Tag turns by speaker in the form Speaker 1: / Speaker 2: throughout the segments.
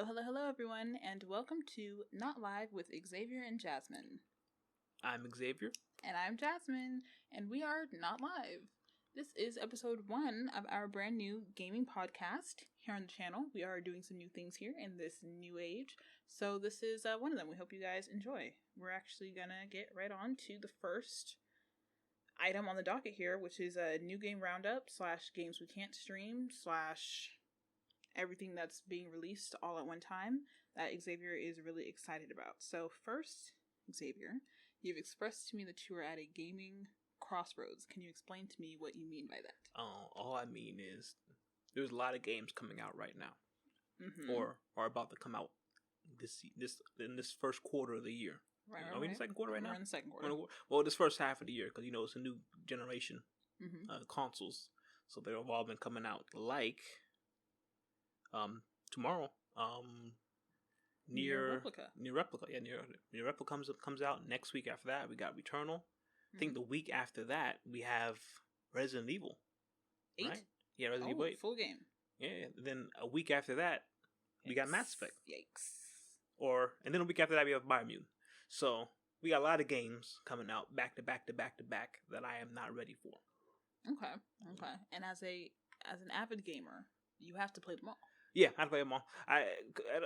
Speaker 1: Hello, everyone, and welcome to Not Live with Xavier and Jasmine.
Speaker 2: I'm Xavier.
Speaker 1: And I'm Jasmine, and we are Not Live. This is episode 1 of our brand new gaming podcast here on the channel. We are doing some new things here in this new age, so this is one of them. We hope you guys enjoy. We're actually gonna get right on to the first item on the docket here, which is a new game roundup / games we can't stream / everything that's being released all at one time that Xavier is really excited about. So first, Xavier, you've expressed to me that you are at a gaming crossroads. Can you explain to me what you mean by that?
Speaker 2: All I mean is there's a lot of games coming out right now, or are about to come out in this first quarter of the year.
Speaker 1: Right.
Speaker 2: Are we in the second quarter right now?
Speaker 1: We're in the second quarter.
Speaker 2: Well, this first half of the year, because it's a new generation consoles, so they've all been coming out like. Tomorrow, Nier Replica. Yeah, Nier Replica comes out next week. After that, we got Returnal. I think the week after that, we have Resident Evil
Speaker 1: 8.
Speaker 2: Right? Yeah, Resident Evil 8.
Speaker 1: Full game.
Speaker 2: Yeah. Then a week after that, we got Mass Effect.
Speaker 1: Yikes.
Speaker 2: And then a week after that, we have Biomutant. So we got a lot of games coming out back to back that I am not ready for.
Speaker 1: Okay. And as an avid gamer, you have to play them all.
Speaker 2: Yeah, I play them all. I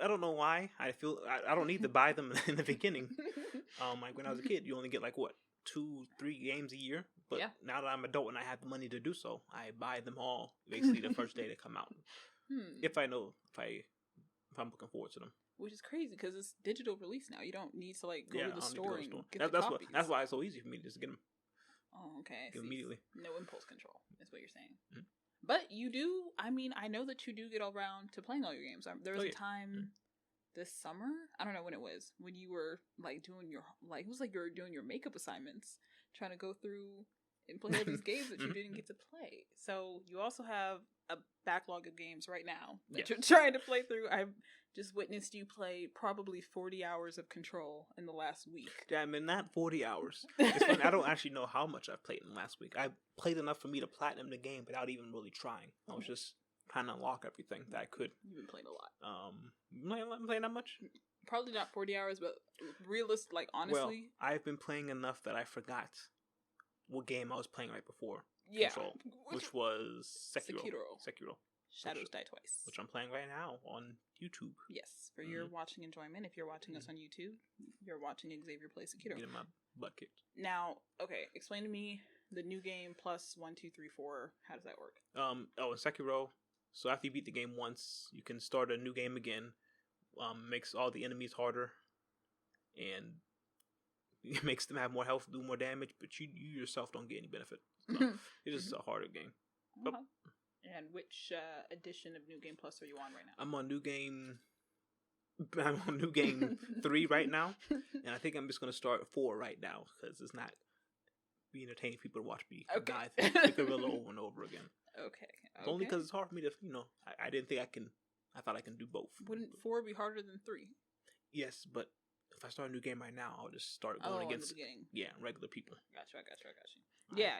Speaker 2: don't know why. I feel I don't need to buy them in the beginning. Like when I was a kid, you only get 2-3 games a year. But now that I'm an adult and I have the money to do so, I buy them all basically the first day they come out. If I'm looking forward to them.
Speaker 1: Which is crazy because it's digital release now. You don't need to go to the store and get
Speaker 2: that's
Speaker 1: copies.
Speaker 2: That's why it's so easy for me to just get them.
Speaker 1: Oh, okay.
Speaker 2: Get them immediately.
Speaker 1: No impulse control is what you're saying. Mm-hmm. But you do, I know that you do get around to playing all your games. There was a time this summer, I don't know when it was, when you were doing your, it was like you were doing your makeup assignments, trying to go through and play all these games that you didn't get to play. So you also have a backlog of games right now that you're trying to play through. I've just witnessed you play probably 40 hours of Control in the last week.
Speaker 2: Damn, and not 40 hours. It's funny, I don't actually know how much I've played in the last week. I played enough for me to platinum the game without even really trying. I was just trying to unlock everything that I could.
Speaker 1: You've been playing a lot.
Speaker 2: I'm playing that much?
Speaker 1: Probably not 40 hours, but honestly.
Speaker 2: Well, I've been playing enough that I forgot what game I was playing right before.
Speaker 1: Yeah.
Speaker 2: Control, which was Sekiro.
Speaker 1: Shadows Die Twice.
Speaker 2: Which I'm playing right now on YouTube.
Speaker 1: Yes, for your watching enjoyment. If you're watching us on YouTube, you're watching Xavier play Sekiro.
Speaker 2: Getting my butt kicked.
Speaker 1: Now, okay, explain to me the new game plus 1, 2, 3, 4. How does that work?
Speaker 2: In Sekiro, so after you beat the game once, you can start a new game again. Makes all the enemies harder, and it makes them have more health, do more damage, but you yourself don't get any benefit. So it's just a harder game.
Speaker 1: Uh-huh. And which edition of New Game Plus are you on right now?
Speaker 2: I'm on New Game 3 right now, and I think I'm just going to start 4 right now because it's not be entertaining people to watch me die the gorilla over and over again.
Speaker 1: Okay.
Speaker 2: Only because it's hard for me to, I didn't think I can. I thought I can do both.
Speaker 1: Wouldn't 4 be harder than 3?
Speaker 2: Yes, but if I start a new game right now, I'll just start going against regular people.
Speaker 1: Got you. Yeah,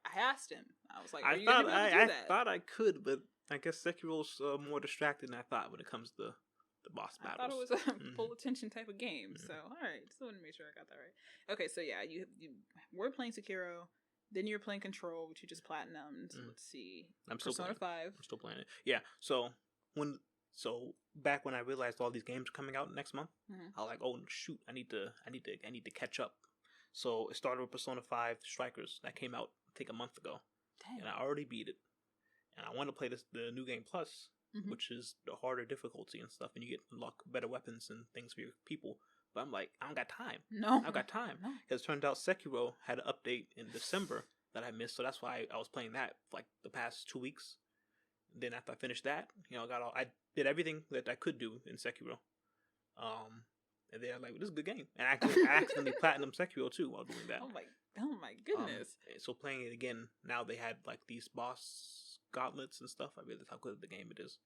Speaker 1: I asked him. I was like,
Speaker 2: I thought I could, but I guess Sekiro's more distracting than I thought when it comes to the boss battles.
Speaker 1: I thought it was a full attention type of game. So, all right, just wanted to make sure I got that right. Okay, so yeah, you were playing Sekiro, then you're playing Control, which you just platinumed. Let's see, Persona 5. I'm
Speaker 2: still playing it. Yeah, so back when I realized all these games are coming out next month, I was like, oh shoot, I need to catch up. So it started with Persona 5 Strikers that came out I think a month ago.
Speaker 1: Dang.
Speaker 2: And I already beat it. And I want to play the new game plus, which is the harder difficulty and stuff, and you get unlock better weapons and things for your people. But I'm like, I don't got time.
Speaker 1: No,
Speaker 2: I've got time because it turned out Sekiro had an update in December that I missed, so that's why I was playing that for the past 2 weeks. Then after I finished that, I did everything that I could do in Sekiro. And they're like, this is a good game. And I accidentally platinum Sekiro too while doing that.
Speaker 1: Oh my goodness.
Speaker 2: So playing it again, now they had these boss gauntlets and stuff. I realized how good the game it is.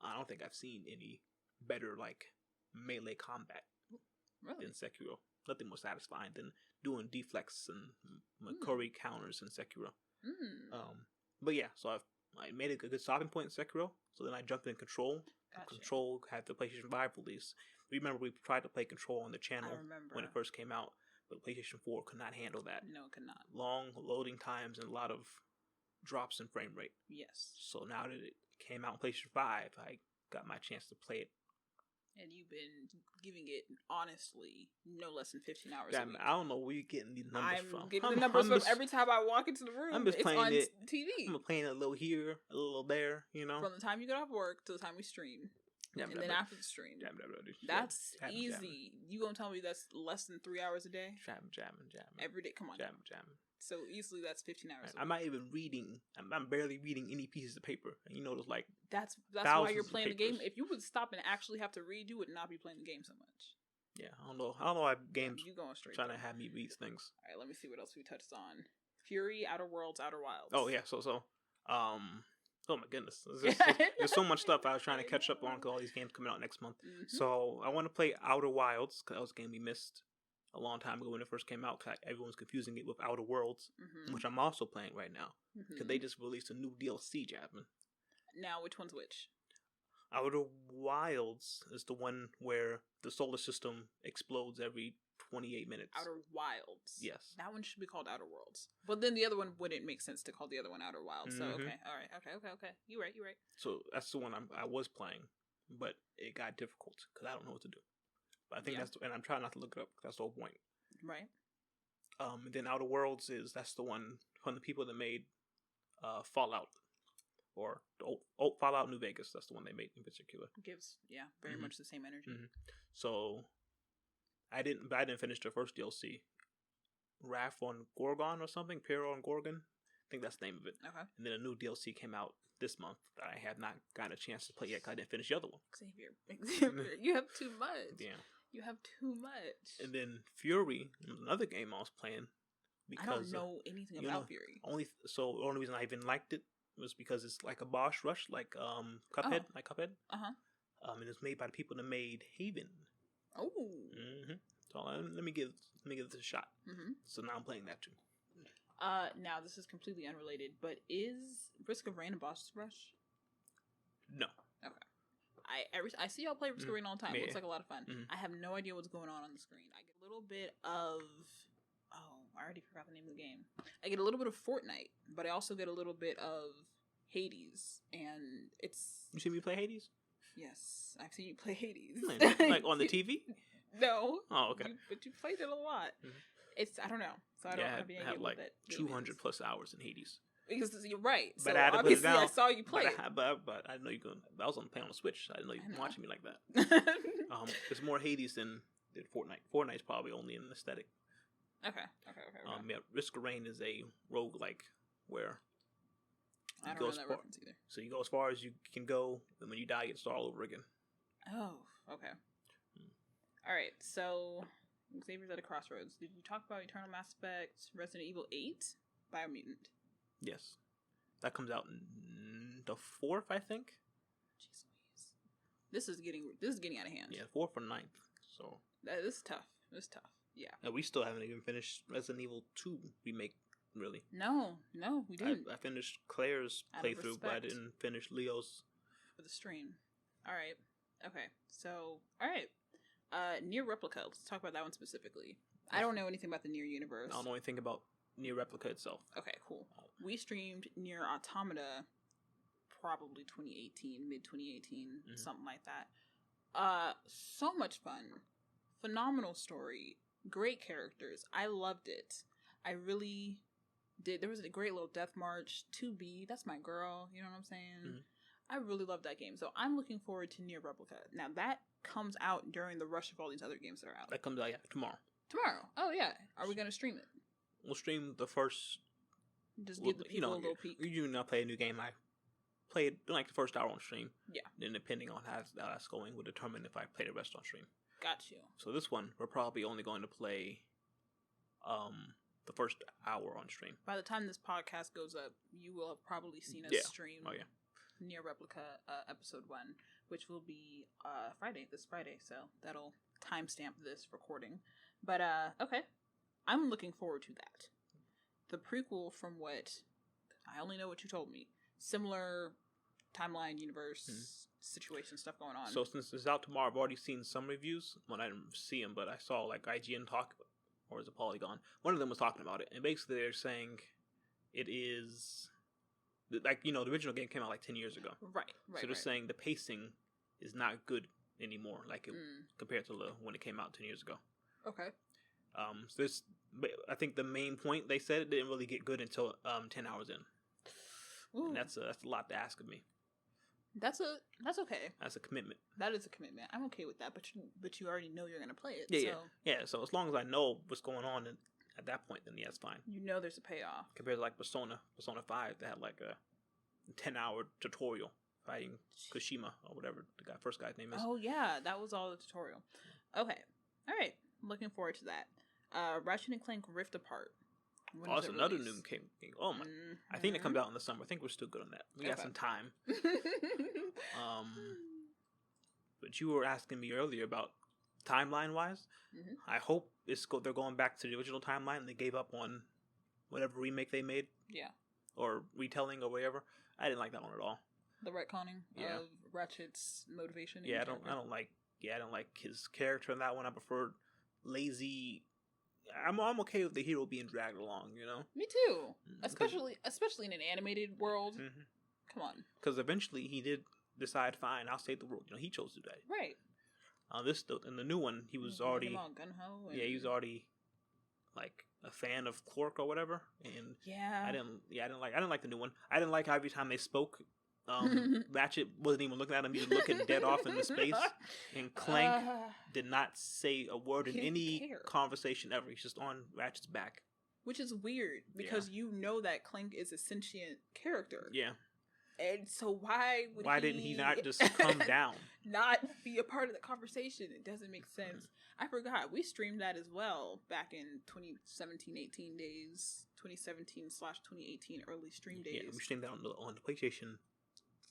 Speaker 2: I don't think I've seen any better melee combat than Sekiro. Nothing more satisfying than doing deflects and curry counters in Sekiro. But yeah, so I've I made a good stopping point in Sekiro. So then I jumped in Control.
Speaker 1: Gotcha.
Speaker 2: Control had the PlayStation 5 release. Remember, we tried to play Control on the channel when it first came out, but PlayStation 4 could not handle that.
Speaker 1: No, it could not.
Speaker 2: Long loading times and a lot of drops in frame rate.
Speaker 1: Yes.
Speaker 2: So now that it came out on PlayStation 5, I got my chance to play it.
Speaker 1: And you've been giving it, honestly, no less than 15 hours
Speaker 2: Yeah,
Speaker 1: a week.
Speaker 2: I don't know where you're getting these numbers from.
Speaker 1: I'm getting the numbers from every time I walk into the room.
Speaker 2: I'm just playing
Speaker 1: on
Speaker 2: it.
Speaker 1: TV.
Speaker 2: I'm playing a little here, a little there, you know.
Speaker 1: From the time you get off work to the time we stream. And then after the stream. That's easy. You gonna tell me that's less than 3 hours a day?
Speaker 2: Jamming.
Speaker 1: Every day. Come on.
Speaker 2: Jamming.
Speaker 1: So easily that's 15 hours.
Speaker 2: I'm not even reading. I'm barely reading any pieces of paper. And you know, there's like
Speaker 1: that's why you're playing the game. If you would stop and actually have to read, you would not be playing the game so much.
Speaker 2: Yeah, I don't know why games
Speaker 1: you going straight
Speaker 2: trying to have me read things.
Speaker 1: All right, let me see what else we touched on. Fury, Outer Worlds, Outer Wilds.
Speaker 2: Oh yeah, oh my goodness, there's so much stuff I was trying to catch up on because all these games coming out next month. Mm-hmm. So I want to play Outer Wilds because that was a game we missed a long time ago when it first came out. Cause everyone's confusing it with Outer Worlds, which I'm also playing right now because they just released a new DLC, Jasmine.
Speaker 1: Now, which one's which?
Speaker 2: Outer Wilds is the one where the solar system explodes every 28 minutes.
Speaker 1: Outer Wilds.
Speaker 2: Yes.
Speaker 1: That one should be called Outer Worlds. But then the other one wouldn't make sense to call the other one Outer Wilds. So, okay. All right. Okay. You're right.
Speaker 2: So that's the one I was playing, but it got difficult because I don't know what to do. But I think and I'm trying not to look it up because that's the whole point.
Speaker 1: Right.
Speaker 2: And then Outer Worlds that's the one from the people that made Fallout. Or the old Fallout New Vegas. That's the one they made in particular.
Speaker 1: Gives very much the same energy.
Speaker 2: So I didn't finish the first DLC. Wrath on Gorgon or something. Peril on Gorgon. I think that's the name of it.
Speaker 1: Okay.
Speaker 2: And then a new DLC came out this month that I have not gotten a chance to play yet because I didn't finish the other one.
Speaker 1: Xavier, you have too much.
Speaker 2: Yeah.
Speaker 1: You have too much.
Speaker 2: And then Fury, another game I was playing. Because,
Speaker 1: I don't know anything about Fury.
Speaker 2: The only reason I even liked it was because it's like a boss rush, like Cuphead, and it's made by the people that made Haven.
Speaker 1: Oh.
Speaker 2: So let me give this a shot. So now I'm playing that too.
Speaker 1: Now this is completely unrelated, but is Risk of Rain a boss rush?
Speaker 2: No.
Speaker 1: Okay. I see y'all play Risk of Rain all the time. It looks like a lot of fun. I have no idea what's going on the screen. I get a little bit of I already forgot the name of the game. I get a little bit of Fortnite, but I also get a little bit of Hades, and it's...
Speaker 2: You seen me play Hades?
Speaker 1: Yes, I've seen you play Hades.
Speaker 2: Like on the TV?
Speaker 1: No.
Speaker 2: Oh, okay.
Speaker 1: But you played it a lot. It's, I don't know. So I don't have any idea what that
Speaker 2: 200 plus hours in Hades.
Speaker 1: Because you're right.
Speaker 2: But
Speaker 1: so obviously I saw you play it.
Speaker 2: But I know you're going... I was on playing on the Switch. I didn't know you were watching me like that. It's more Hades than Fortnite. Fortnite's probably only an aesthetic.
Speaker 1: Okay.
Speaker 2: Risk of Rain is a roguelike where
Speaker 1: I don't know that reference either.
Speaker 2: So you go as far as you can go, and when you die, you start all over again.
Speaker 1: Oh, okay. All right, so Xavier's at a crossroads. Did you talk about Eternal Mass Effect, Resident Evil 8, Biomutant?
Speaker 2: Yes, that comes out in the 4th, I think.
Speaker 1: Jeez Louise, this is getting out of hand.
Speaker 2: Yeah, 4th or 9th. So
Speaker 1: this is tough. Yeah.
Speaker 2: And we still haven't even finished Resident Evil 2 remake, really.
Speaker 1: No, we didn't.
Speaker 2: I finished Claire's playthrough, but I didn't finish Leo's.
Speaker 1: For the stream. All right. Okay. So, all right. Nier Replica. Let's talk about that one specifically. I don't know anything about the Nier universe.
Speaker 2: I don't know anything about Nier Replica itself.
Speaker 1: Okay, cool. We streamed Nier Automata probably 2018, mid 2018, something like that. So much fun. Phenomenal story. Great characters. I loved it. I really did. There was a great little death march. 2B, that's my girl. You know what I'm saying? I really love that game. So I'm looking forward to Nier Replica. Now that comes out during the rush of all these other games that are out.
Speaker 2: That comes out tomorrow.
Speaker 1: Tomorrow? Oh yeah. Are we gonna stream it?
Speaker 2: We'll stream the first.
Speaker 1: Just give the people a little peek.
Speaker 2: You do not play a new game. I played like the first hour on stream.
Speaker 1: Yeah.
Speaker 2: Then depending on how that's going, will determine if I play the rest on stream.
Speaker 1: Got you.
Speaker 2: So this one, we're probably only going to play the first hour on stream.
Speaker 1: By the time this podcast goes up, you will have probably seen us stream Nier Replica episode 1, which will be this Friday, so that'll timestamp this recording. But okay. I'm looking forward to that. The prequel, from what I only know what you told me, similar timeline, universe, situation stuff going on.
Speaker 2: So since it's out tomorrow, I've already seen some reviews. Well, I didn't see them, but I saw like IGN talk, or is it Polygon? One of them was talking about it, and basically they're saying it is like, you know, the original game came out like 10 years ago.
Speaker 1: Right.
Speaker 2: So they're saying the pacing is not good anymore, like compared to when it came out 10 years ago.
Speaker 1: Okay.
Speaker 2: So this, I think the main point they said, it didn't really get good until 10 hours in. Ooh. And that's a lot to ask of me.
Speaker 1: That's okay.
Speaker 2: That's a commitment.
Speaker 1: That is a commitment. I'm okay with that, but you already know you're gonna play it.
Speaker 2: Yeah. So as long as I know what's going on at that point, then yeah, it's fine.
Speaker 1: You know there's a payoff.
Speaker 2: Compared to like Persona 5, they had like a 10-hour tutorial fighting Kashima or whatever the first guy's name is.
Speaker 1: Oh yeah, that was all the tutorial. Okay, all right. Looking forward to that. Ratchet and Clank Rift Apart.
Speaker 2: Oh, that's another new game. Oh my! I think it comes out in the summer. I think we're still good on that. We got some time. But you were asking me earlier about timeline wise. I hope they're going back to the original timeline and they gave up on whatever remake they made.
Speaker 1: Yeah.
Speaker 2: Or retelling or whatever. I didn't like that one at all.
Speaker 1: The retconning of Ratchet's motivation.
Speaker 2: Yeah, I don't like his character in that one. I prefer lazy. I'm okay with the hero being dragged along, you know.
Speaker 1: Me too. Especially in an animated world. Come on.
Speaker 2: Because eventually he did decide, fine, I'll save the world. You know, he chose to do that.
Speaker 1: Right.
Speaker 2: In the new one, he was already
Speaker 1: gung-ho.
Speaker 2: Yeah, he was already like a fan of Quark or whatever, and I didn't like the new one. I didn't like how every time they spoke, Ratchet wasn't even looking at him; he was looking dead off into space. And Clank did not say a word in any conversation ever. He's just on Ratchet's back,
Speaker 1: which is weird because you know that Clank is a sentient character.
Speaker 2: Yeah.
Speaker 1: And so why
Speaker 2: didn't he not just come down?
Speaker 1: Not be a part of the conversation. It doesn't make sense. I forgot. We streamed that as well back in 2017-18 days. 2017/2018 early stream days.
Speaker 2: Yeah, we streamed that on the PlayStation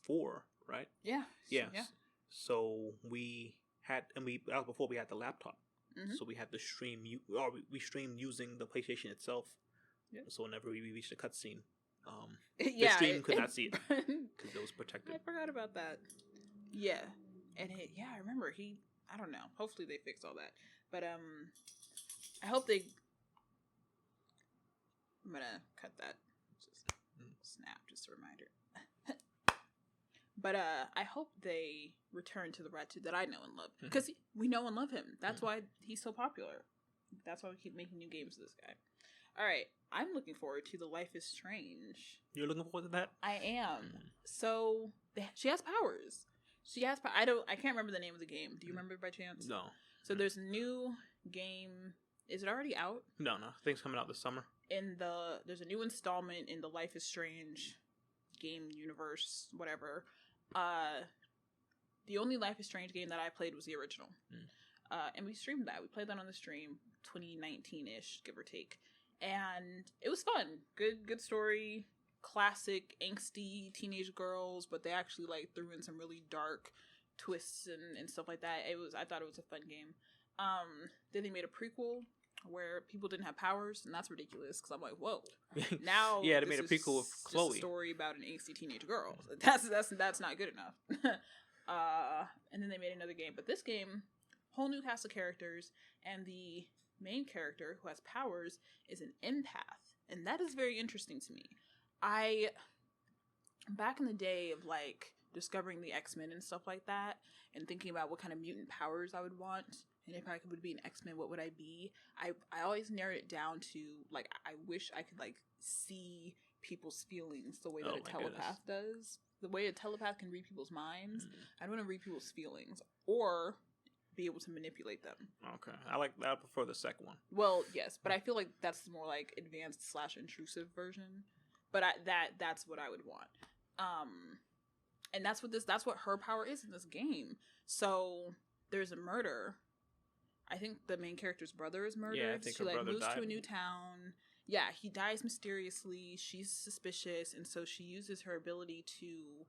Speaker 2: 4, right?
Speaker 1: Yeah.
Speaker 2: Yeah. So we had, that was before we had the laptop. So we had to stream, we streamed using the PlayStation itself. Yeah. So whenever we reached a cutscene, the stream could not see it because it was protected.
Speaker 1: I forgot about that. Yeah, and I remember I don't know. Hopefully they fix all that, but I hope they. I'm gonna cut that. Just snap, just a reminder. But I hope they return to the Ratchet that I know and love, because we know and love him. That's why he's so popular. That's why we keep making new games with this guy. All right, I'm looking forward to the Life is Strange.
Speaker 2: You're looking forward to that?
Speaker 1: I am. So she has powers. I can't remember the name of the game. Do you remember by chance?
Speaker 2: No.
Speaker 1: So there's a new game. Is it already out?
Speaker 2: No. I think it's coming out this summer.
Speaker 1: There's a new installment in the Life is Strange game universe, whatever. The only Life is Strange game that I played was the original. And we streamed that. We played that on the stream, 2019-ish, give or take. And it was fun. Good story. Classic angsty teenage girls, but they actually like threw in some really dark twists and stuff like that. I thought it was a fun game. Then they made a prequel where people didn't have powers, and that's ridiculous because I'm like, whoa. Now
Speaker 2: they made a prequel with Chloe.
Speaker 1: Just a story about an angsty teenage girl. That's not good enough. And then they made another game, but this game, whole new cast of characters, and the main character who has powers is an empath, and that is very interesting to me. Back in the day of like discovering the X-Men and stuff like that, and thinking about what kind of mutant powers I would want, and if I would be an X-Men, what would I be? I always narrowed it down to like, I wish I could like see people's feelings the way that a telepath does. The way a telepath can read people's minds. I don't want to read people's feelings or be able to manipulate them.
Speaker 2: Okay. I prefer the second one.
Speaker 1: Well, yes, but I feel like that's the more like advanced / intrusive version. But that's what I would want. And that's what her power is in this game. So there's a murder. I think the main character's brother is murdered.
Speaker 2: Yeah, I think
Speaker 1: she
Speaker 2: her brother
Speaker 1: moves
Speaker 2: died.
Speaker 1: to a new town. Yeah, he dies mysteriously. She's suspicious, and so she uses her ability to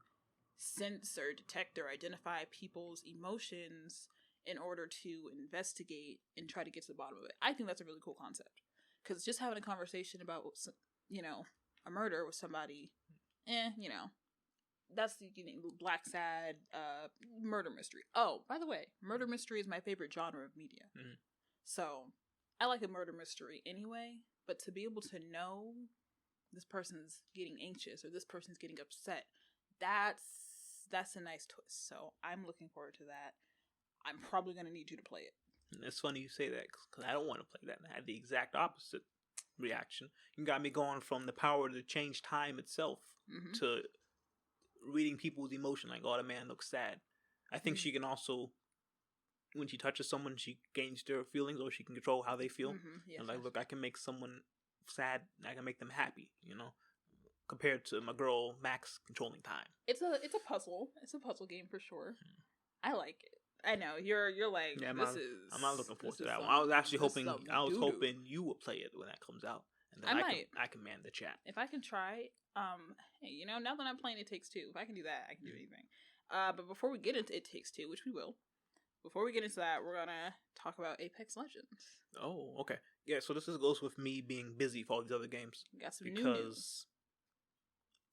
Speaker 1: sense or detect or identify people's emotions in order to investigate and try to get to the bottom of it. I think that's a really cool concept, because just having a conversation about, a murder with somebody, that's the black sad murder mystery. Oh, by the way, murder mystery is my favorite genre of media. Mm-hmm. So I like a murder mystery anyway, but to be able to know this person's getting anxious or this person's getting upset, that's a nice twist. So I'm looking forward to that. I'm probably going to need you to play it.
Speaker 2: And it's funny you say that because I don't want to play that. And I had the exact opposite reaction. You got me going from the power to change time itself to reading people's emotion. Like, oh, the man looks sad. I think she can also, when she touches someone, she gains their feelings, or she can control how they feel. Yes, and like, look, I can make someone sad. I can make them happy. You know, compared to my girl Max controlling time.
Speaker 1: It's a puzzle. It's a puzzle game for sure. I like it. I know you're like,
Speaker 2: I'm not looking forward to that one. I was actually hoping you would play it when that comes out, and then I can man the chat
Speaker 1: if I can try. Hey, now that I'm playing It Takes Two, if I can do that, I can do anything. But before we get into It Takes Two, which we will, before we get into that, we're gonna talk about Apex Legends.
Speaker 2: Oh, okay, yeah. So this goes with me being busy for all these other games.
Speaker 1: Got some new news.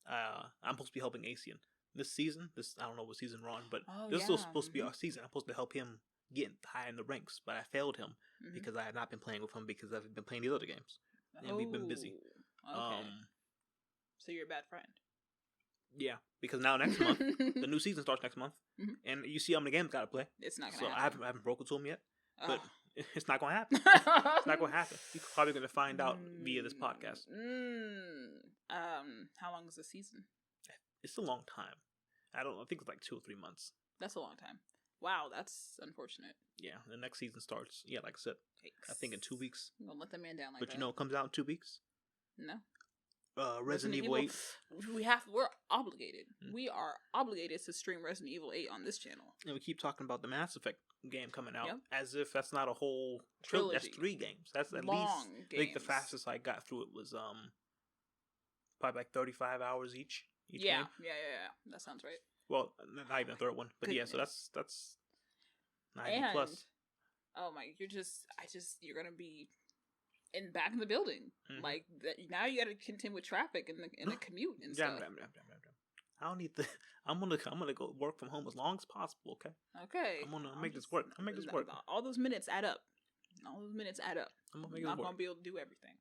Speaker 2: I'm supposed to be helping Asian. This season, I don't know what season we're on, but this is still supposed to be our season. I'm supposed to help him get high in the ranks, but I failed him because I had not been playing with him because I've been playing these other games, and we've been busy.
Speaker 1: Okay. So you're a bad friend.
Speaker 2: Yeah, because now next month, the new season starts next month, and you see how many games I gotta play.
Speaker 1: It's not gonna
Speaker 2: happen. I haven't broken to him yet, but it's not gonna happen. It's not gonna happen. You're probably gonna find out via this podcast.
Speaker 1: How long is the season?
Speaker 2: It's a long time. I think it's like 2 or 3 months.
Speaker 1: That's a long time. Wow, that's unfortunate.
Speaker 2: Yeah, the next season starts. Yeah, like I said, I think in 2 weeks.
Speaker 1: Don't let that man down like
Speaker 2: that. But it comes out in 2 weeks.
Speaker 1: No.
Speaker 2: Resident Evil 8.
Speaker 1: We're obligated. We are obligated to stream Resident Evil 8 on this channel.
Speaker 2: And we keep talking about the Mass Effect game coming out as if that's not a whole trilogy. That's 3 games. That's at least games. I think the fastest I got through it was probably like 35 hours each game.
Speaker 1: Yeah. That sounds right.
Speaker 2: Well, not even the third one, but so that's 90 plus.
Speaker 1: Oh my! You're gonna be back in the building. Like now, you got to contend with traffic and the commute and stuff.
Speaker 2: I don't need the. I'm gonna go work from home as long as possible. Okay.
Speaker 1: Okay.
Speaker 2: I'm gonna make this work.
Speaker 1: All those minutes add up. I'm not gonna be able to do everything.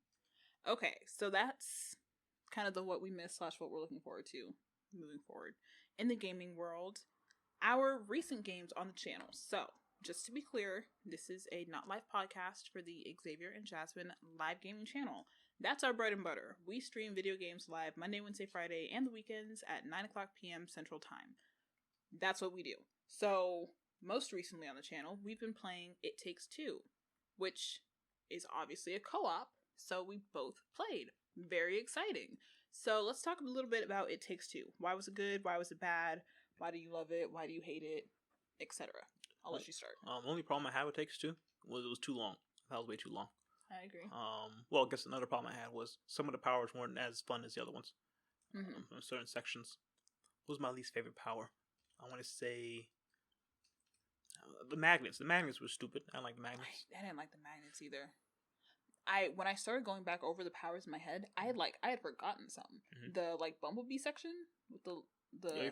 Speaker 1: Okay, so that's kind of what we missed / what we're looking forward to moving forward in the gaming world. Our recent games on the channel. So, just to be clear, this is a not live podcast for the Xavier and Jasmine live gaming channel. That's our bread and butter. We stream video games live Monday, Wednesday, Friday, and the weekends at 9:00 p.m. Central Time. That's what we do. So, most recently on the channel, we've been playing It Takes Two, which is obviously a co-op, so we both played. Very exciting. So let's talk a little bit about It Takes Two. Why was it good? Why was it bad? Why do you love it? Why do you hate it? Etc. I'll let you start.
Speaker 2: The only problem I had with It Takes Two was it was too long. That was way too long.
Speaker 1: I agree.
Speaker 2: Well, I guess another problem I had was some of the powers weren't as fun as the other ones. In certain sections. What was my least favorite power? I want to say the magnets. The magnets were stupid. I didn't like the magnets.
Speaker 1: I didn't like the magnets either. When I started going back over the powers in my head, I had forgotten some. The bumblebee section with the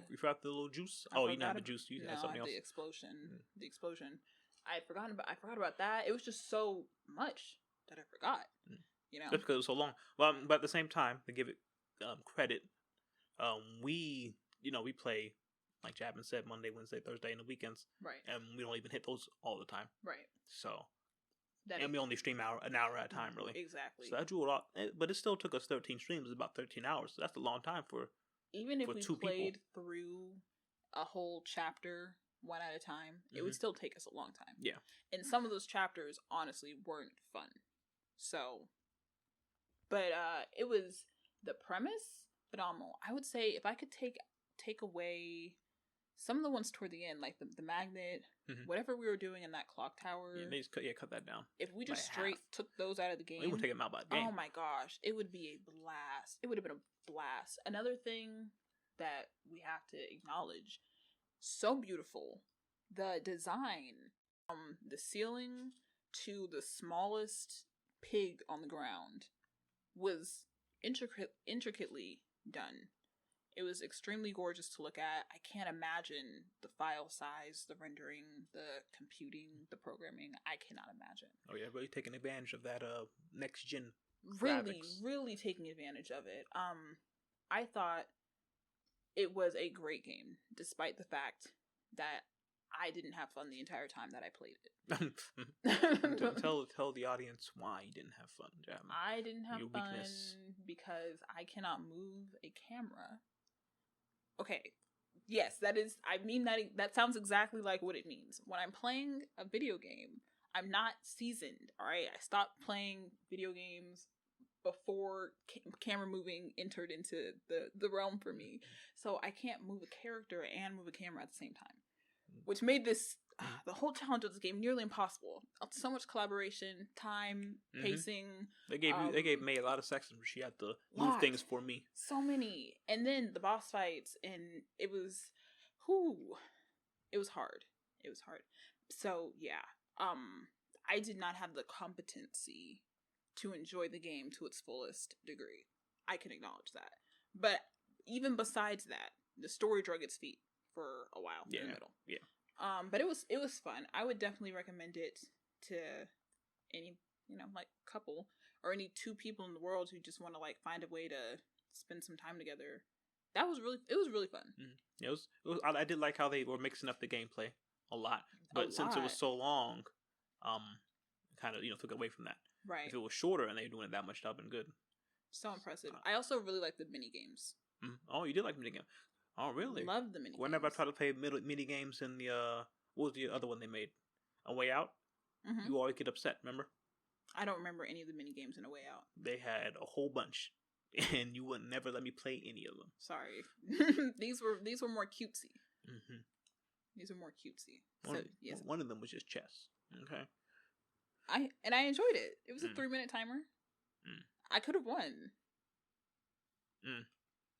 Speaker 2: you forgot the little juice. You didn't have the juice. You had something else.
Speaker 1: The explosion. The explosion. I forgot about that. It was just so much that I forgot.
Speaker 2: Just because it was so long. Well, but at the same time, to give it credit, we play, like Jasmine said, Monday, Wednesday, Thursday, and the weekends.
Speaker 1: Right.
Speaker 2: And we don't even hit those all the time.
Speaker 1: Right.
Speaker 2: So. We only stream an hour at a time, really.
Speaker 1: Exactly.
Speaker 2: So that drew a lot, but it still took us 13 streams. It's about 13 hours. So that's a long time for
Speaker 1: even if we played
Speaker 2: people.
Speaker 1: Through a whole chapter one at a time, it would still take us a long time.
Speaker 2: Yeah. And
Speaker 1: some of those chapters, honestly, weren't fun. So, but it was the premise phenomenal. I would say if I could take away some of the ones toward the end, like the magnet, whatever we were doing in that clock tower.
Speaker 2: Yeah, they just cut that down.
Speaker 1: If we just straight took those out of the game.
Speaker 2: We would take them out by the game.
Speaker 1: Oh my gosh. It would be a blast. It would have been a blast. Another thing that we have to acknowledge, so beautiful. The design from the ceiling to the smallest pig on the ground was intricately done. It was extremely gorgeous to look at. I can't imagine the file size, the rendering, the computing, the programming. I cannot imagine.
Speaker 2: Oh yeah, really taking advantage of that next gen
Speaker 1: really
Speaker 2: graphics.
Speaker 1: Really taking advantage of it. I thought it was a great game, despite the fact that I didn't have fun the entire time that I played
Speaker 2: it. tell the audience why you didn't have fun, Jasmine.
Speaker 1: I didn't have fun because I cannot move a camera. Okay, yes, that sounds exactly like what it means. When I'm playing a video game, I'm not seasoned, all right? I stopped playing video games before camera moving entered into the realm for me. So I can't move a character and move a camera at the same time, which made this the whole challenge of this game nearly impossible. So much collaboration, time, pacing.
Speaker 2: They gave May a lot of sections where she had to move things for me.
Speaker 1: So many, and then the boss fights, and it was hard. It was hard. So yeah, I did not have the competency to enjoy the game to its fullest degree. I can acknowledge that. But even besides that, the story drug its feet for a while in the middle.
Speaker 2: Yeah.
Speaker 1: But it was fun. I would definitely recommend it to any, like couple or any two people in the world who just want to like find a way to spend some time together. It was really fun.
Speaker 2: It was I did like how they were mixing up the gameplay a lot. But since it was so long, kind of, took away from that.
Speaker 1: Right.
Speaker 2: If it was shorter and they were doing it that much, that would have been good.
Speaker 1: So impressive. I also really like the mini games.
Speaker 2: Oh, you did like mini games. Oh, really?
Speaker 1: Love the mini games.
Speaker 2: Whenever I try to play mini games in the what was the other one they made? A Way Out? Mm-hmm. You always get upset, remember?
Speaker 1: I don't remember any of the mini games in A Way Out.
Speaker 2: They had a whole bunch, and you would never let me play any of them.
Speaker 1: Sorry. These were more cutesy. Mm-hmm. These were more cutesy. Yes.
Speaker 2: One of them was just chess. Okay.
Speaker 1: I enjoyed it. It was a 3-minute timer. I could have won.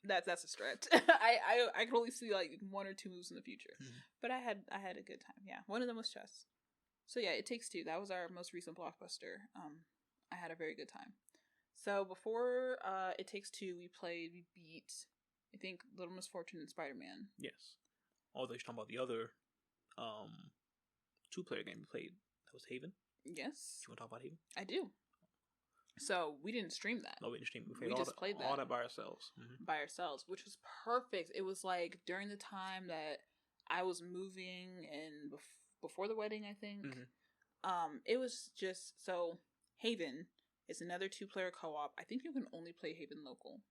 Speaker 1: That's a stretch. I could only see like 1 or 2 moves in the future, but I had a good time. Yeah, one of them was chess. So yeah, It Takes Two. That was our most recent blockbuster. I had a very good time. So before It Takes Two, we beat, I think, Little Misfortune and Spider-Man.
Speaker 2: Yes. Although you're talking about the other 2-player game we played. That was Haven.
Speaker 1: Yes.
Speaker 2: Do you want to talk about Haven?
Speaker 1: I do. So we didn't stream that.
Speaker 2: No, we didn't stream. We played all that by ourselves.
Speaker 1: By ourselves, which was perfect. It was like during the time that I was moving and before the wedding, I think. It was just so. Haven is another 2-player co-op. I think you can only play Haven local.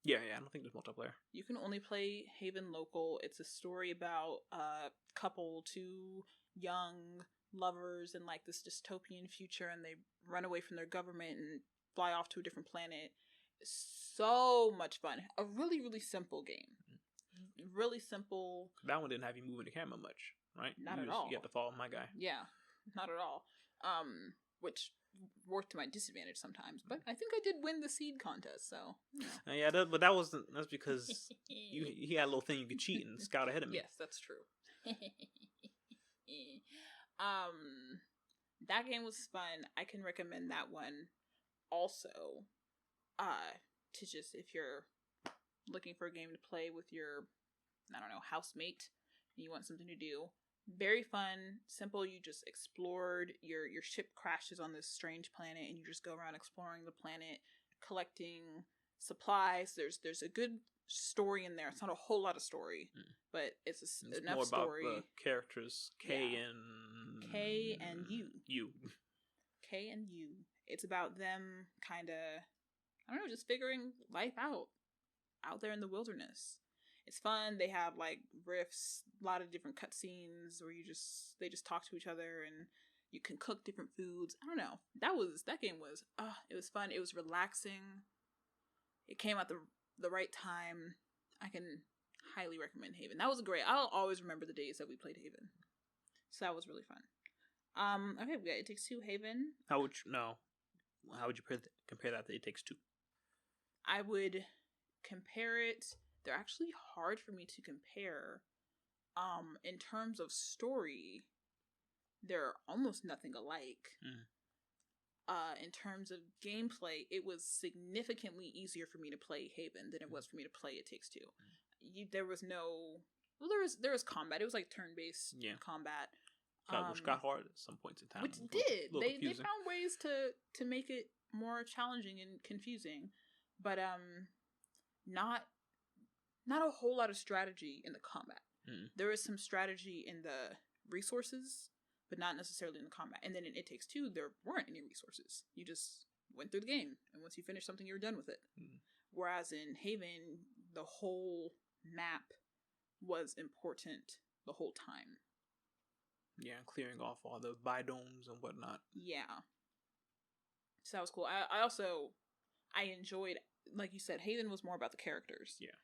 Speaker 2: Yeah. I don't think there's multiplayer.
Speaker 1: You can only play Haven local. It's a story about a couple, 2 young lovers in like this dystopian future, and they run away from their government and fly off to a different planet. So much fun. A really, really simple game. Really simple.
Speaker 2: That one didn't have you moving the camera much, right?
Speaker 1: Not at all.
Speaker 2: You have to follow my guy.
Speaker 1: Yeah, not at all. Which worked to my disadvantage sometimes, but I think I did win the seed contest, so
Speaker 2: yeah, but that's because he had a little thing you could cheat and scout ahead of me.
Speaker 1: Yes, that's true. That game was fun. I can recommend that one also, to just, if you're looking for a game to play with your, housemate, and you want something to do. Very fun, simple. You just explored, your ship crashes on this strange planet, and you just go around exploring the planet, collecting supplies. There's a good story in there. It's not a whole lot of story, but it's enough
Speaker 2: more
Speaker 1: story.
Speaker 2: About the characters K and U.
Speaker 1: K and U. It's about them kind of, just figuring life out there in the wilderness. It's fun. They have like riffs, a lot of different cutscenes where they just talk to each other, and you can cook different foods. I don't know. That game was it was fun. It was relaxing. It came at the right time. I can highly recommend Haven. That was great. I'll always remember the days that we played Haven. So that was really fun. Okay, we got It Takes Two, Haven.
Speaker 2: How would you compare that to It Takes Two?
Speaker 1: I would compare it. They're actually hard for me to compare. In terms of story, they're almost nothing alike. in terms of gameplay, it was significantly easier for me to play Haven than it was for me to play It Takes Two. There was combat. It was like turn-based combat.
Speaker 2: Which got hard at some points in time.
Speaker 1: Which did. They found ways to make it more challenging and confusing. But not a whole lot of strategy in the combat. There is some strategy in the resources, but not necessarily in the combat. And then in It Takes Two, there weren't any resources. You just went through the game, and once you finished something, you were done with it. Whereas in Haven, the whole map was important the whole time.
Speaker 2: Yeah, clearing off all the biomes and whatnot.
Speaker 1: Yeah. So that was cool. I enjoyed, like you said, Haven was more about the characters.
Speaker 2: Yeah.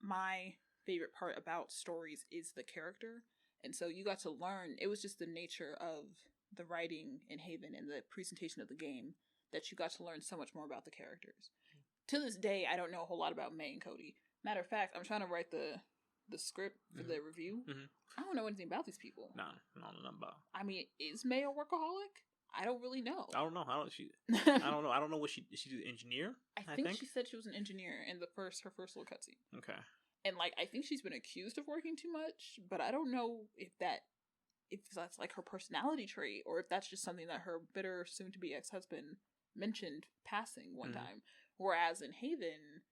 Speaker 1: My favorite part about stories is the character. And so you got to learn, it was just the nature of the writing in Haven and the presentation of the game that you got to learn so much more about the characters. To this day, I don't know a whole lot about May and Cody. Matter of fact, I'm trying to write the script for the review. I don't know anything about these people.
Speaker 2: Nah, I don't know nothing about.
Speaker 1: I mean, is May a workaholic? I don't really know.
Speaker 2: I don't know. I don't know what she's an engineer.
Speaker 1: I think she said she was an engineer in her first little cutscene.
Speaker 2: Okay.
Speaker 1: And like, I think she's been accused of working too much, but I don't know if that's like her personality trait, or if that's just something that her bitter soon-to-be ex-husband mentioned passing one time. Whereas in Haven,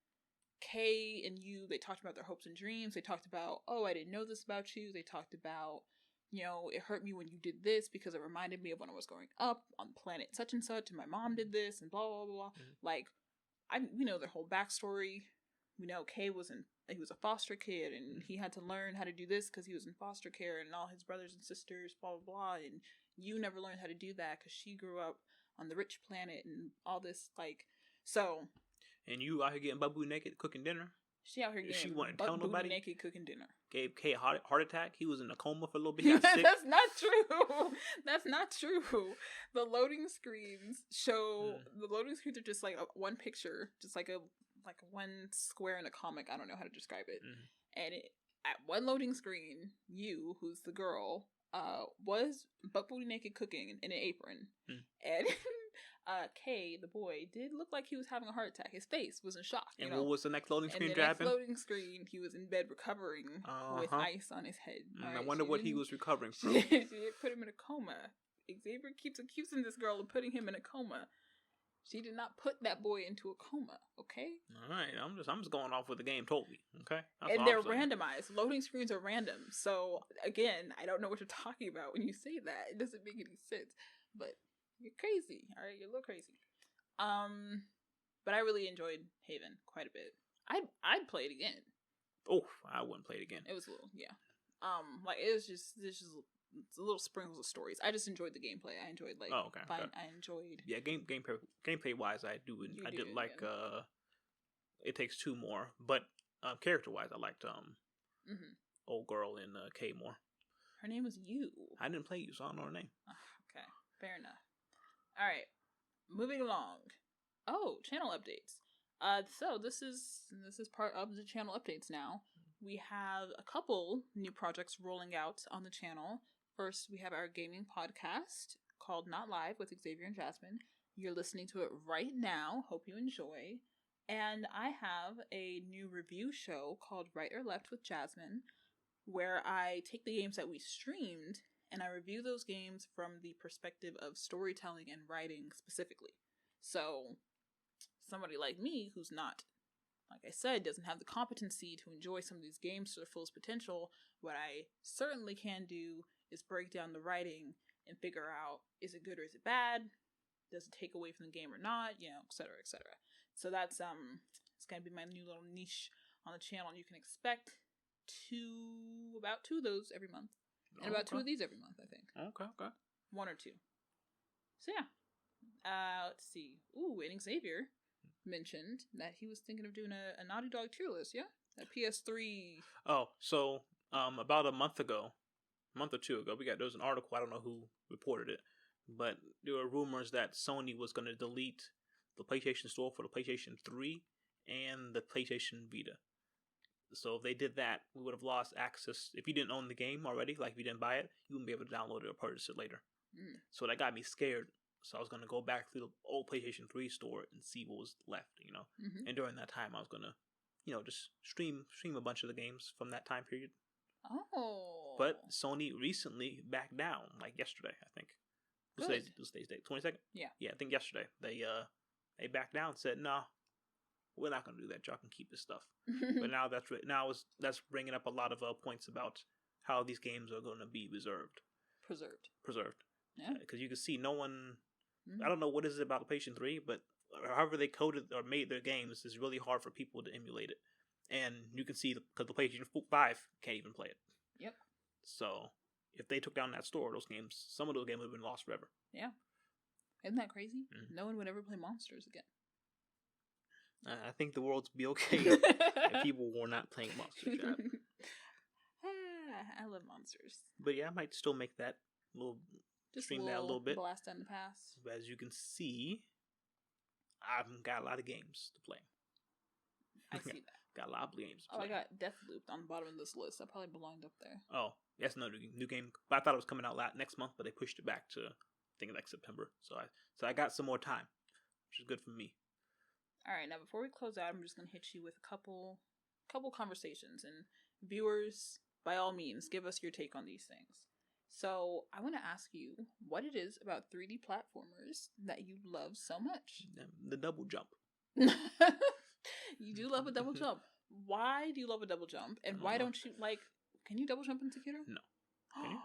Speaker 1: Kay and you, they talked about their hopes and dreams. They talked about, oh, I didn't know this about you. They talked about, you know, it hurt me when you did this because it reminded me of when I was growing up on planet such and such, and my mom did this, and blah, blah, blah, blah. Like, we know their whole backstory. We know Kay was a foster kid, and he had to learn how to do this because he was in foster care, and all his brothers and sisters, blah, blah, blah. And you never learned how to do that because she grew up on the rich planet and all this, like, so. And
Speaker 2: you out here getting butt booty naked cooking dinner?
Speaker 1: She out here getting
Speaker 2: she wouldn't tell nobody
Speaker 1: naked cooking dinner.
Speaker 2: Gave Kay a heart attack. He was in a coma for a little bit. He got sick.
Speaker 1: That's not true. That's not true. The loading screens show the loading screens are just like one picture, just like one square in a comic. I don't know how to describe it. And at one loading screen, you, who's the girl, was butt booty naked cooking in an apron, and Kay, the boy, did look like he was having a heart attack. His face was in shock.
Speaker 2: And what was the next loading screen?
Speaker 1: The next loading screen, he was in bed recovering with ice on his head.
Speaker 2: I wonder what he was recovering from.
Speaker 1: She did put him in a coma. Xavier keeps accusing this girl of putting him in a coma. She did not put that boy into a coma, okay?
Speaker 2: All right, I'm just going off what the game told me, okay?
Speaker 1: And they're randomized. Loading screens are random. So, again, I don't know what you're talking about when you say that. It doesn't make any sense. But you're crazy, all right? You're a little crazy. But I really enjoyed Haven quite a bit. I'd play it again.
Speaker 2: Oh, I wouldn't play it again.
Speaker 1: It was a little, yeah. Like, it was just it's a little sprinkles of stories. I just enjoyed the gameplay. I enjoyed I enjoyed.
Speaker 2: Yeah, gameplay wise, I did like It Takes Two more, but character wise, I liked old girl in Kay more.
Speaker 1: Her name was You.
Speaker 2: I didn't play You, so I don't know her name.
Speaker 1: Okay, fair enough. All right, moving along. Oh, channel updates. So this is part of the channel updates now. We have a couple new projects rolling out on the channel. First, we have our gaming podcast called Not Live with Xavier and Jasmine. You're listening to it right now. Hope you enjoy. And I have a new review show called Right or Left with Jasmine, where I take the games that we streamed and I review those games from the perspective of storytelling and writing specifically. So, somebody like me who's not, like I said, doesn't have the competency to enjoy some of these games to their fullest potential, what I certainly can do is break down the writing and figure out, is it good or is it bad? Does it take away from the game or not? You know, et cetera, et cetera. So that's, it's going to be my new little niche on the channel. You can expect about two of those every month. And about two of these every month, I think.
Speaker 2: Okay.
Speaker 1: One or two. So yeah. Let's see. Ooh, and Xavier mentioned that he was thinking of doing a Naughty Dog tier list, yeah? That PS3.
Speaker 2: Oh, so about a month or two ago, there was an article, I don't know who reported it, but there were rumors that Sony was going to delete the PlayStation Store for the PlayStation 3 and the PlayStation Vita. So if they did that, we would have lost access. If you didn't own the game already, like if you didn't buy it, you wouldn't be able to download it or purchase it later. So that got me scared So I was going to go back to the old PlayStation 3 store and see what was left, And during that time, I was going to, just stream a bunch of the games from that time period.
Speaker 1: Oh.
Speaker 2: But Sony recently backed down, like yesterday, I think. What's today's date? 22nd?
Speaker 1: Yeah.
Speaker 2: Yeah, I think yesterday. They backed down and said, no, we're not going to do that. Y'all can keep this stuff. But now that's bringing up a lot of points about how these games are going to be preserved. Yeah. Because you can see no one... I don't know what is it about the PlayStation 3, but however they coded or made their games, it's really hard for people to emulate it. And you can see, because the PlayStation 5 can't even play it.
Speaker 1: Yep.
Speaker 2: So, if they took down that store, some of those games would have been lost forever.
Speaker 1: Yeah. Isn't that crazy? Mm-hmm. No one would ever play Monsters again.
Speaker 2: I think the world would be okay if people were not playing Monsters.
Speaker 1: I love Monsters.
Speaker 2: But yeah, I might still make that stream that a little bit.
Speaker 1: Blast down the past.
Speaker 2: But as you can see, I've got a lot of games to play.
Speaker 1: I see that.
Speaker 2: Got a lot of games to play.
Speaker 1: I got Deathloop on the bottom of this list. That probably belonged up there.
Speaker 2: Oh, that's another new game. But I thought it was coming out next month, but they pushed it back to, I think, like September. So I got some more time, which is good for me.
Speaker 1: All right, now before we close out, I'm just gonna hit you with a couple conversations, and viewers, by all means, give us your take on these things. So I want to ask you what it is about 3D platformers that you love so much.
Speaker 2: The double jump.
Speaker 1: You do love a double jump. Why do you love a double jump? And why don't you can you double jump in Sekiro?
Speaker 2: No. Can you?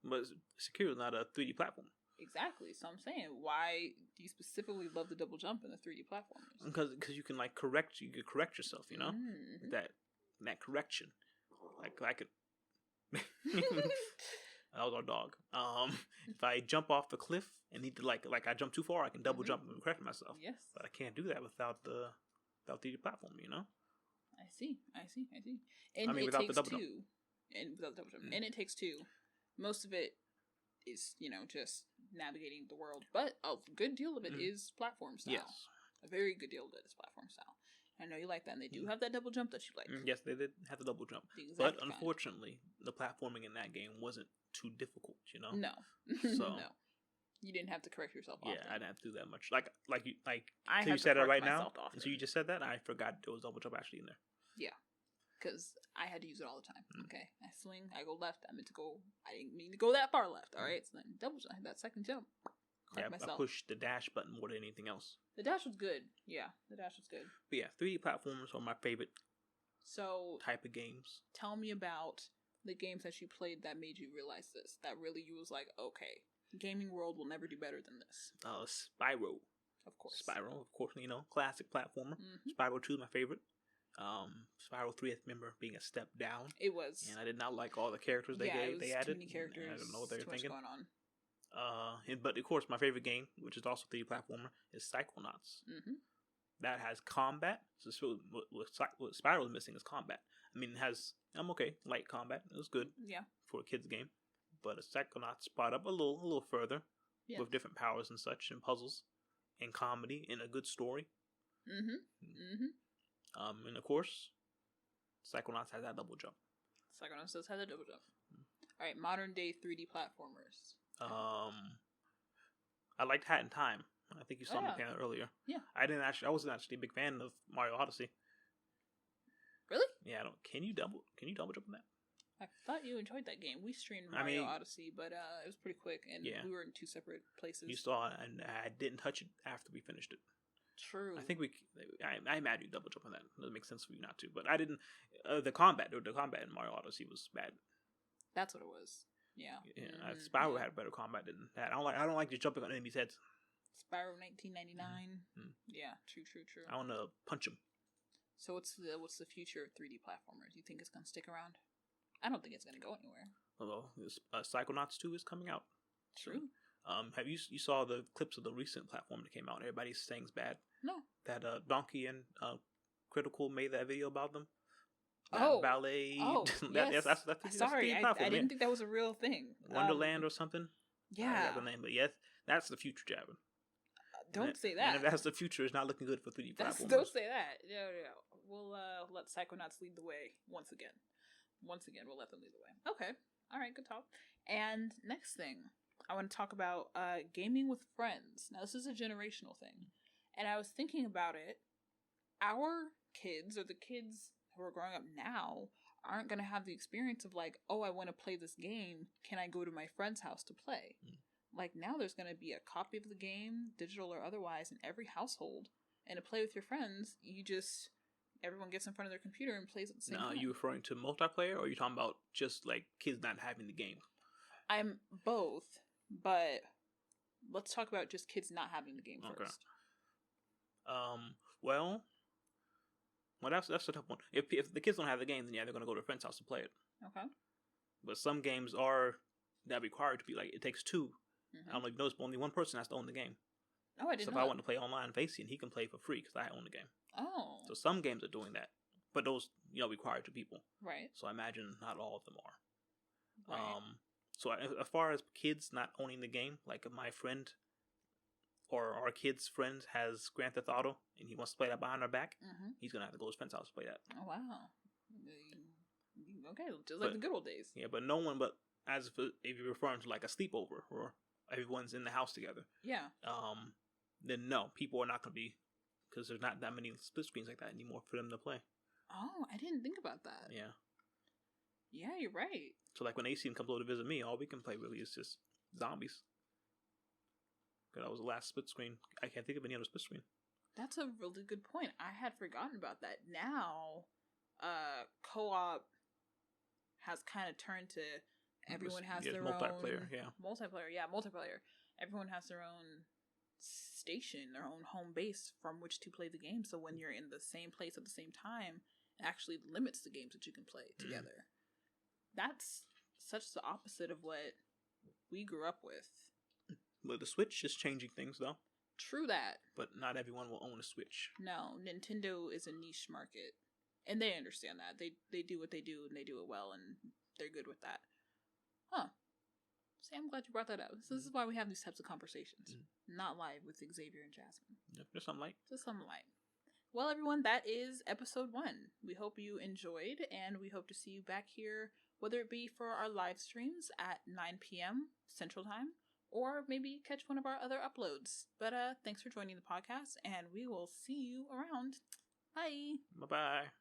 Speaker 2: But Sekiro is not a 3D platform.
Speaker 1: Exactly. So I'm saying, why do you specifically love the double jump in the 3D platformers?
Speaker 2: Because you can correct yourself, that correction. Like it. That was our dog. If I jump off the cliff and need to I jump too far, I can double jump and correct myself.
Speaker 1: Yes.
Speaker 2: But I can't do that without the 3D platform,
Speaker 1: I see. And
Speaker 2: without the double
Speaker 1: jump.
Speaker 2: jump.
Speaker 1: And without the double jump. And it takes two. Most of it is, just navigating the world. But a good deal of it is platform style.
Speaker 2: Yes.
Speaker 1: A very good deal of it is platform style. I know you like that, and they do have that double jump that you like.
Speaker 2: Yes, they did have the double jump. But unfortunately, the platforming in that game wasn't too difficult,
Speaker 1: No.
Speaker 2: So
Speaker 1: no. You didn't have to correct yourself often.
Speaker 2: Yeah, I didn't have to do that much. You said it right now.
Speaker 1: Often.
Speaker 2: So you just said that, I forgot there was double jump actually in there.
Speaker 1: Yeah. Because I had to use it all the time. Okay. I swing, I go left. I didn't mean to go that far left. All right. So then double jump, that second jump.
Speaker 2: I pushed the dash button more than anything else.
Speaker 1: The dash was good. Yeah, the dash was good.
Speaker 2: But yeah, 3D platformers are my favorite type of games.
Speaker 1: Tell me about the games that you played that made you realize this. That really you was like, okay, gaming world will never do better than this.
Speaker 2: Spyro.
Speaker 1: Of course.
Speaker 2: Spyro, of course, classic platformer. Spyro 2 is my favorite. Spyro 3, I remember being a step down.
Speaker 1: It was.
Speaker 2: And I did not like all the characters they added.
Speaker 1: Too many characters.
Speaker 2: I don't know what they were thinking.
Speaker 1: Going on.
Speaker 2: But of course, my favorite game, which is also 3D platformer, is Psychonauts. That has combat. So what Spyro is missing is combat. I mean, it has light combat. It was good.
Speaker 1: Yeah.
Speaker 2: For a kids game, but Psychonauts brought up a little further with different powers and such, and puzzles, and comedy, and a good story. And of course, Psychonauts has that double jump.
Speaker 1: Psychonauts does have that double jump. All right, modern day 3D platformers.
Speaker 2: I liked Hat in Time. I think you saw me playing it earlier.
Speaker 1: Yeah.
Speaker 2: I wasn't actually a big fan of Mario Odyssey.
Speaker 1: Really?
Speaker 2: Yeah, Can you double jump on that?
Speaker 1: I thought you enjoyed that game. We streamed Mario Odyssey, but it was pretty quick, and we were in two separate places.
Speaker 2: You saw it, and I didn't touch it after we finished it.
Speaker 1: True.
Speaker 2: I think I imagine you double jump on that. It doesn't make sense for you not to, but I didn't. The combat in Mario Odyssey was bad.
Speaker 1: That's what it was. Yeah.
Speaker 2: Spyro had better combat than that. I don't like just jumping on enemies' heads.
Speaker 1: Spyro 1999. Yeah, true.
Speaker 2: I want to punch him.
Speaker 1: So what's the future of 3D platformers? You think it's gonna stick around? I don't think it's gonna go anywhere.
Speaker 2: Although Psychonauts 2 is coming out.
Speaker 1: True.
Speaker 2: Have you saw the clips of the recent platform that came out? Everybody's saying it's bad.
Speaker 1: No.
Speaker 2: That Donkey and Critical made that video about them. Ballet.
Speaker 1: Oh, yes.
Speaker 2: That's
Speaker 1: sorry, I didn't think that was a real thing.
Speaker 2: Wonderland or something.
Speaker 1: Yeah.
Speaker 2: I got the name, but yes, that's the future, Javin.
Speaker 1: Don't say that.
Speaker 2: And if that's the future, it's not looking good for 3D platformers.
Speaker 1: Don't say that. Yeah. We'll let Psychonauts lead the way once again. We'll let them lead the way. Okay. All right. Good talk. And next thing, I want to talk about gaming with friends. Now, this is a generational thing. And I was thinking about it. Our kids, or the kids who are growing up now, aren't going to have the experience of like, oh, I want to play this game. Can I go to my friend's house to play? Like, now there's going to be a copy of the game, digital or otherwise, in every household. And to play with your friends, everyone gets in front of their computer and plays at the same time.
Speaker 2: Now, are you referring to multiplayer, or are you talking about just like kids not having the game?
Speaker 1: I'm both, but let's talk about just kids not having the game first.
Speaker 2: Well, that's a tough one. If the kids don't have the game, then yeah, they're gonna go to a friend's house to play it.
Speaker 1: Okay.
Speaker 2: But some games are that required to be like it takes two. I don't know if you noticed, but only one person has to own the game.
Speaker 1: Oh, I didn't know.
Speaker 2: So if I want to play online facing, he can play for free because I own the game.
Speaker 1: Oh.
Speaker 2: So some games are doing that, but those require two people.
Speaker 1: Right.
Speaker 2: So I imagine not all of them are.
Speaker 1: Right.
Speaker 2: So as far as kids not owning the game, like if my friend or our kid's friend has Grand Theft Auto and he wants to play that behind our back, he's gonna have to go to his friend's house to play that.
Speaker 1: Oh wow. Okay, just like the good old days.
Speaker 2: Yeah, but no one. But if you're referring to like a sleepover or everyone's in the house together.
Speaker 1: Yeah.
Speaker 2: Then no, people are not gonna be, because there's not that many split screens like that anymore for them to play.
Speaker 1: Oh, I didn't think about that.
Speaker 2: Yeah.
Speaker 1: Yeah, you're right.
Speaker 2: So like when AC comes over to visit me, all we can play really is just zombies. Because that was the last split screen. I can't think of any other split screen.
Speaker 1: That's a really good point. I had forgotten about that. Now, co-op has kind of turned to everyone has their
Speaker 2: multiplayer,
Speaker 1: own... Multiplayer. Everyone has their own station, their own home base from which to play the game. So when you're in the same place at the same time, it actually limits the games that you can play together. That's such the opposite of what we grew up with.
Speaker 2: Well, the Switch is changing things, though.
Speaker 1: True that.
Speaker 2: But not everyone will own a Switch.
Speaker 1: No, Nintendo is a niche market. And they understand that. They do what they do, and they do it well, and they're good with that. Huh. See, I'm glad you brought that up. So this is why we have these types of conversations. Not live with Xavier and Jasmine.
Speaker 2: Yep, just something light.
Speaker 1: Just something light. Well, everyone, that is episode 1. We hope you enjoyed, and we hope to see you back here, whether it be for our live streams at 9 p.m. Central Time, or maybe catch one of our other uploads. But thanks for joining the podcast, and we will see you around. Bye.
Speaker 2: Bye-bye.